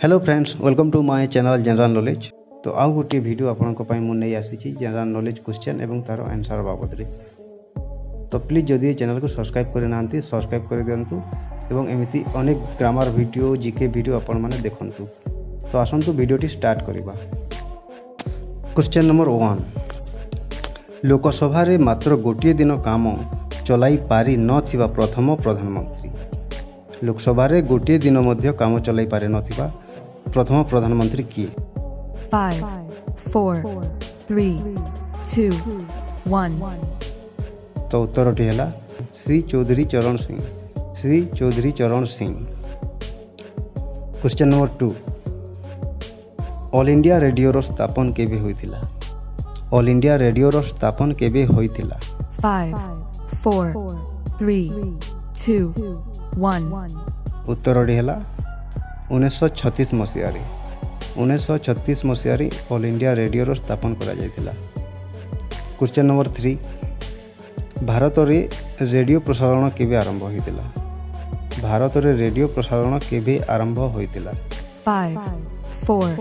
Hello friends, welcome to my channel general knowledge. तो आउ गोटे वीडियो आपनको पाई मु नहीं आसी जनरल नॉलेज क्वेश्चन एवं तार आंसर बाबद रे। तो प्लीज जदि चैनल को सब्सक्राइब करे नांती सब्सक्राइब कर दियंतु एवं एमिति अनेक ग्रामर वीडियो जीके वीडियो आपण माने देखंतु। तो आसंतु वीडियोटी स्टार्ट करिबा। क्वेश्चन नंबर 1, लोकसभा रे मात्र गोटे दिन काम चलाई पारि नथिबा प्रथम प्रधानमंत्री। लोकसभा रे गोटे दिन मध्य काम चलाई पारि नथिबा प्रथम प्रधानमंत्री किए? 5, 4, 3, 2, 1। तो उत्तरटी है श्री चौधरी चरण सिंह। श्री चौधरी चरण Singh. Question number 2, all India radio स्थापन केबे होइतिला? ऑल इंडिया रेडियो स्थापन केबे होइतिला? 5, 4, 3, 2, 1। उत्तरटी है 1936 मसीह। 1936 मसीह ऑल इंडिया रेडियो स्थापन करा जायतिला। क्वेश्चन नंबर 3, भारत रे रेडियो प्रसारण केबे आरंभ होइतिला? भारत रे रेडियो प्रसारण केबे आरंभ होइतिला? 5, 4,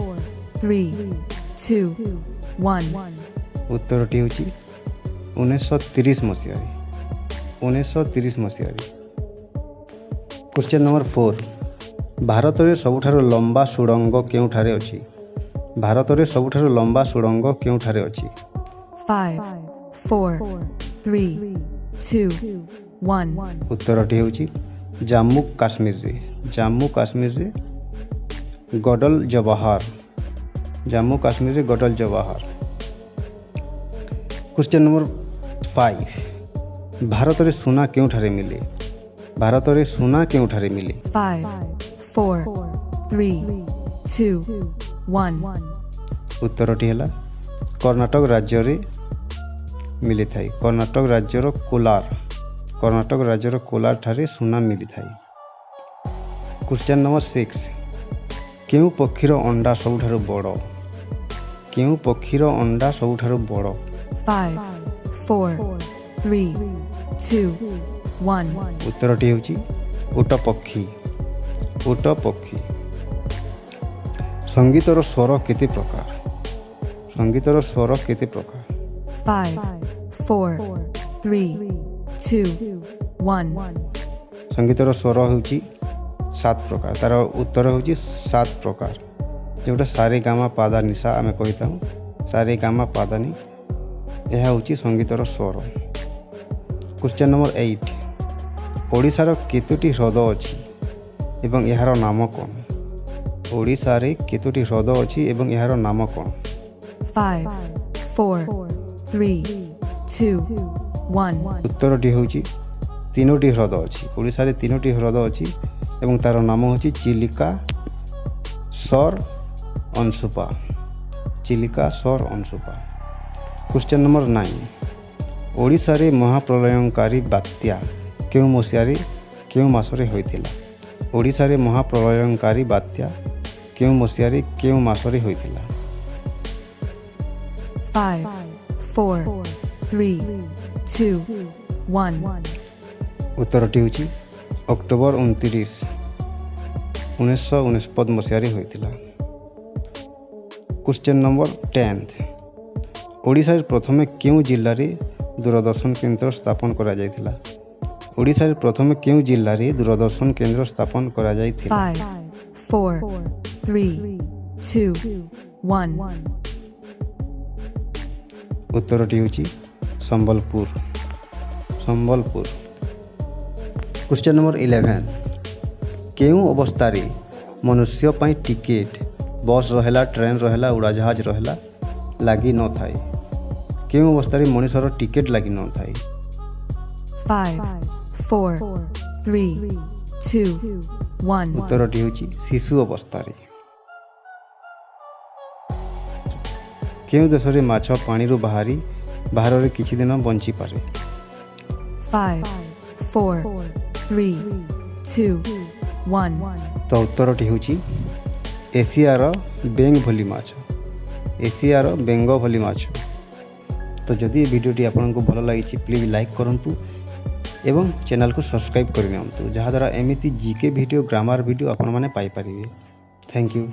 3, 2, 1। उत्तरटी होची 1930 मसीह। 1930 मसीह। क्वेश्चन नंबर 4, भारत रे सबुठारो लंबा सुड़ंग केउठारे अछि? भारत रे सबुठारो लंबा सुड़ंग केउठारे अछि? 5, 4, 3, 2, 1। उत्तरटी होची जम्मू काश्मीर रे। जम्मू काश्मीर रे गडल जवाहर। जम्मू काश्मीर रे गडल जवाहर। क्वेश्चन नंबर 5, भारत रे सोना केउठारे मिले? भारत रे सोना केउठारे मिले? 5, 4, 3, 2, 1। उत्तरटी है कर्नाटक राज्य रे मिली थाई। कर्नाटक राज्यर कोलार। कर्नाटक राज्यर कोलार ठारे सोना मिली थाई। क्वेश्चन नंबर 6, केउ पक्षीर अंडा सबुठारु बड़? केउ पक्षीर अंडा सबुठारु बड़? 5, 4, 3, 2, 1। उत्तरटी होची ओट पक्षी। ओट पक्षी। संगीतर स्वर केते प्रकार? संगीतर स्वर केते प्रकार? 5, 4, 3, 2, 1। संगीतर स्वर होची 7 प्रकार। तार उत्तर होची 7 प्रकार, जोटा सारे गामा पादा निशा आमे कहिता हूँ। सारे गामा पादा नि यह होची संगीतर स्वर। क्वेश्चन नंबर 8, ओडिशार केतोटी ह्रद अछि एवं यार नाम कौन? ओडिशा रे केतोटी ह्रद अछि एवं यार नाम कौन? 5, 4, 3, 2, 1। उत्तरटी होची 3टी ह्रद अछि। ओडिशा रे 3टी ह्रद अछि एवं तार नाम होची Chilika, sir, Anshupa. Chilika, sir, Anshupa. Question number 9, Odisha रे महाप्रलयंकारी बात्या केउ मसीहारे केउ मासरे होइतिला? ओडिशा रे महाप्रलयंकारी बात्या केउ मसीहारे केउ मासरे होइतिला? 5, 4, 3, 2, 1। उत्तरटी होची अक्टोबर 29, 1949 मसीहारे होइतिला। क्वेश्चन नंबर 10, ओडिशा रे प्रथमे केउ जिल्ला रे दूरदर्शन केंद्र स्थापन करा जायतिला? ओडिशा रे प्रथमे केउ जिल्ला रे दूरदर्शन केंद्र स्थापन करा जायतिला? 5, 4, 3, 2, 1। उत्तरटी होची संबलपुर। संबलपुर। क्वेश्चन नंबर 11, केउ अवस्था रे मनुष्य पई टिकेट बस रहेला, ट्रेन रहेला, उड़ाजहाज रहेला लागी न थाए? केउ अवस्था रे मनुष्यर टिकेट लागी न थाए? 5, 4, 3, 2, 1। उत्तरटी होची शिशु अवस्था रे। केउ देश रे माछ पानी रु बाहर रे किछि दिन बंची पारे? 5, 4, 3, 2, 1। तो उत्तरटी होची एशियार बेंग भली माछ। एशियार बेंग भली माछ। तो जदि वीडियोटी आपको भल लगी प्लीज लाइक करंतु एवं चैनल को सब्सक्राइब करनियंतु, जहाँ द्वारा एमिति जीके वीडियो, ग्रामर वीडियो आपण माने पाई परिबे। Thank you.